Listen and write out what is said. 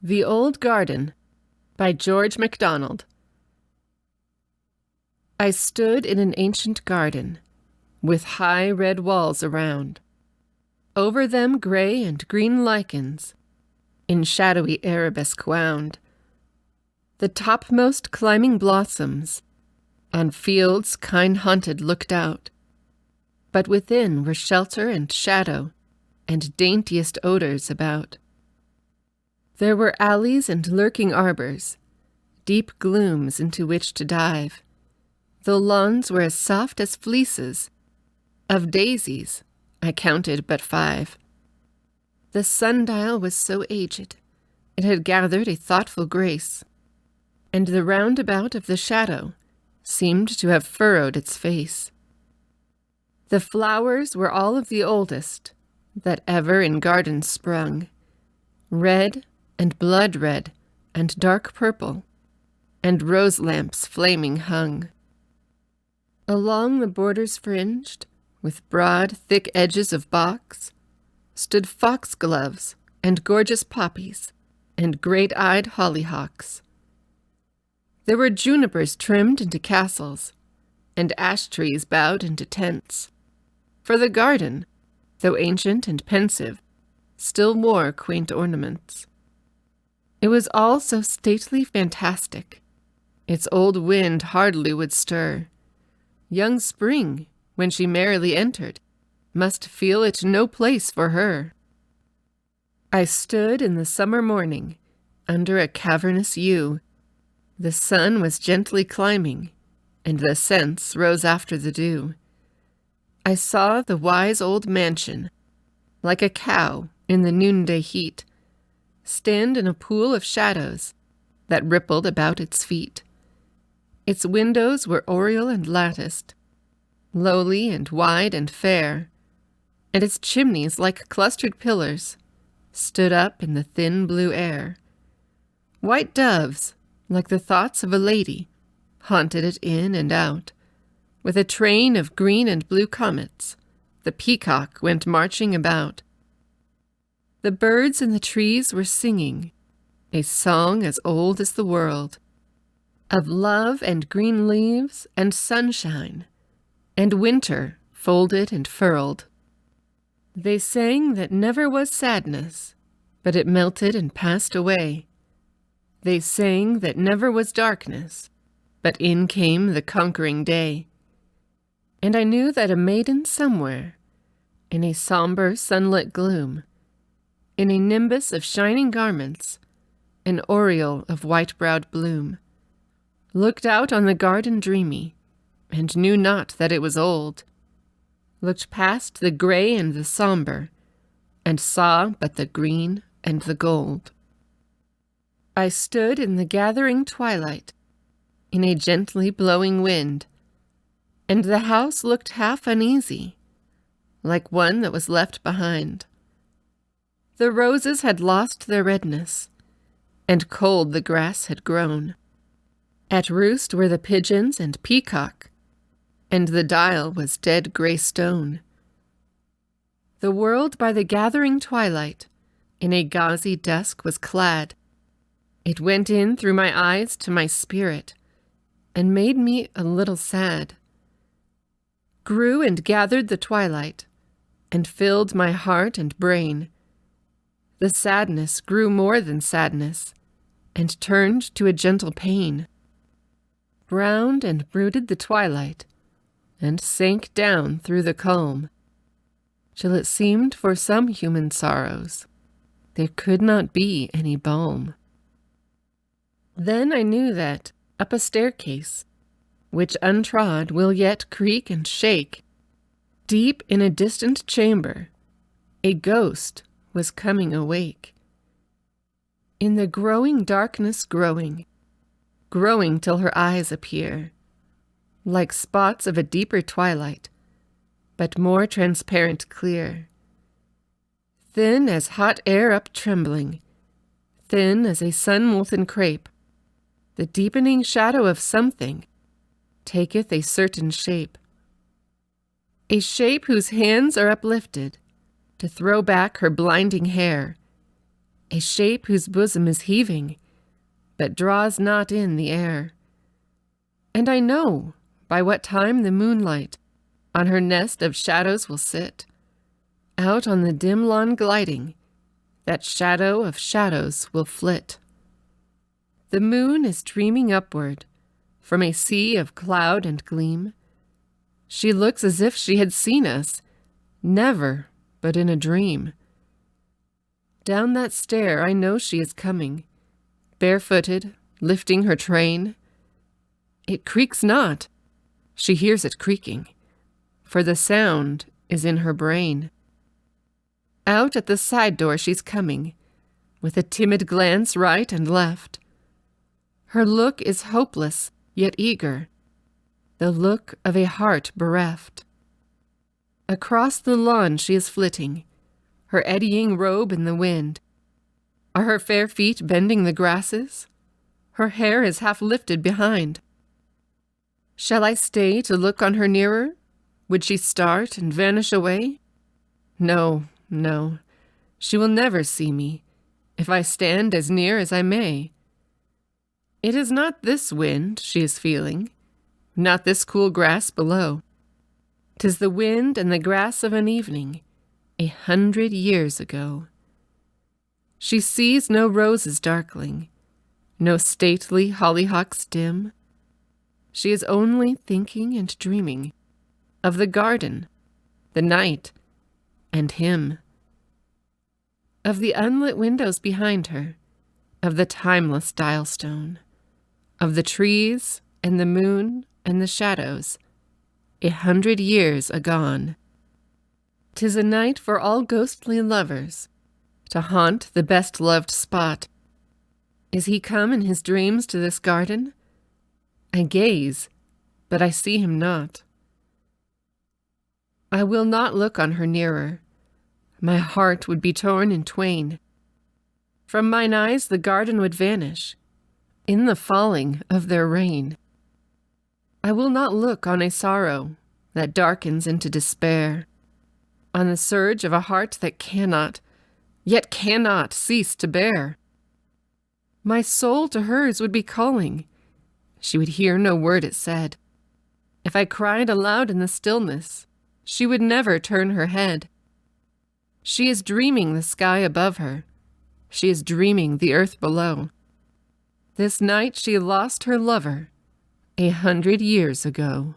The Old Garden by George MacDonald. I stood in an ancient garden, with high red walls around. Over them gray and green lichens, in shadowy arabesque wound. The topmost climbing blossoms, on fields kind-haunted looked out. But within were shelter and shadow, and daintiest odors about. There were alleys and lurking arbors, deep glooms into which to dive. The lawns were as soft as fleeces. Of daisies, I counted but 5. The sundial was so aged, it had gathered a thoughtful grace, and the roundabout of the shadow seemed to have furrowed its face. The flowers were all of the oldest that ever in gardens sprung, red and blood red and dark purple, and rose lamps flaming hung. Along the borders fringed, with broad, thick edges of box, stood foxgloves and gorgeous poppies and great-eyed hollyhocks. There were junipers trimmed into castles, and ash trees bowed into tents, for the garden, though ancient and pensive, still wore quaint ornaments. It was all so stately fantastic, its old wind hardly would stir. Young spring, when she merrily entered, must feel it no place for her. I stood in the summer morning, under a cavernous yew. The sun was gently climbing, and the scents rose after the dew. I saw the wise old mansion, like a cow in the noonday heat, stand in a pool of shadows that rippled about its feet. Its windows were oriel and latticed, lowly and wide and fair, and its chimneys, like clustered pillars, stood up in the thin blue air. White doves, like the thoughts of a lady, haunted it in and out. With a train of green and blue comets, the peacock went marching about. The birds in the trees were singing, a song as old as the world, of love and green leaves and sunshine, and winter folded and furled. They sang that never was sadness, but it melted and passed away. They sang that never was darkness, but in came the conquering day. And I knew that a maiden somewhere, in a somber sunlit gloom, in a nimbus of shining garments, an aureole of white-browed bloom, looked out on the garden dreamy, and knew not that it was old, looked past the gray and the somber, and saw but the green and the gold. I stood in the gathering twilight, in a gently blowing wind, and the house looked half uneasy, like one that was left behind. The roses had lost their redness, and cold the grass had grown. At roost were the pigeons and peacock, and the dial was dead grey stone. The world by the gathering twilight in a gauzy dusk was clad. It went in through my eyes to my spirit, and made me a little sad. Grew and gathered the twilight, and filled my heart and brain. The sadness grew more than sadness, and turned to a gentle pain. Browned and brooded the twilight, and sank down through the calm, till it seemed for some human sorrows there could not be any balm. Then I knew that, up a staircase, which untrod will yet creak and shake, deep in a distant chamber, a ghost was coming awake. In the growing darkness growing, growing till her eyes appear, like spots of a deeper twilight, but more transparent clear. Thin as hot air up trembling, thin as a sun-molten crape, the deepening shadow of something taketh a certain shape. A shape whose hands are uplifted to throw back her blinding hair, a shape whose bosom is heaving, but draws not in the air. And I know by what time the moonlight on her nest of shadows will sit, out on the dim lawn gliding, that shadow of shadows will flit. The moon is dreaming upward from a sea of cloud and gleam. She looks as if she had seen us, never but in a dream. Down that stair I know she is coming, barefooted, lifting her train. It creaks not, she hears it creaking, for the sound is in her brain. Out at the side door she's coming, with a timid glance right and left. Her look is hopeless, yet eager, the look of a heart bereft. Across the lawn she is flitting, her eddying robe in the wind. Are her fair feet bending the grasses? Her hair is half lifted behind. Shall I stay to look on her nearer? Would she start and vanish away? No, no, she will never see me, if I stand as near as I may. It is not this wind she is feeling, not this cool grass below. 'Tis the wind and the grass of an evening, 100 years ago. She sees no roses darkling, no stately hollyhocks dim. She is only thinking and dreaming of the garden, the night, and him. Of the unlit windows behind her, of the timeless dial-stone, of the trees and the moon and the shadows, 100 years agone. 'Tis a night for all ghostly lovers to haunt the best-loved spot. Is he come in his dreams to this garden? I gaze, but I see him not. I will not look on her nearer. My heart would be torn in twain. From mine eyes the garden would vanish, in the falling of their rain. I will not look on a sorrow that darkens into despair, on the surge of a heart that cannot, yet cannot cease to bear. My soul to hers would be calling. She would hear no word it said. If I cried aloud in the stillness, she would never turn her head. She is dreaming the sky above her. She is dreaming the earth below. This night she lost her lover 100 years ago.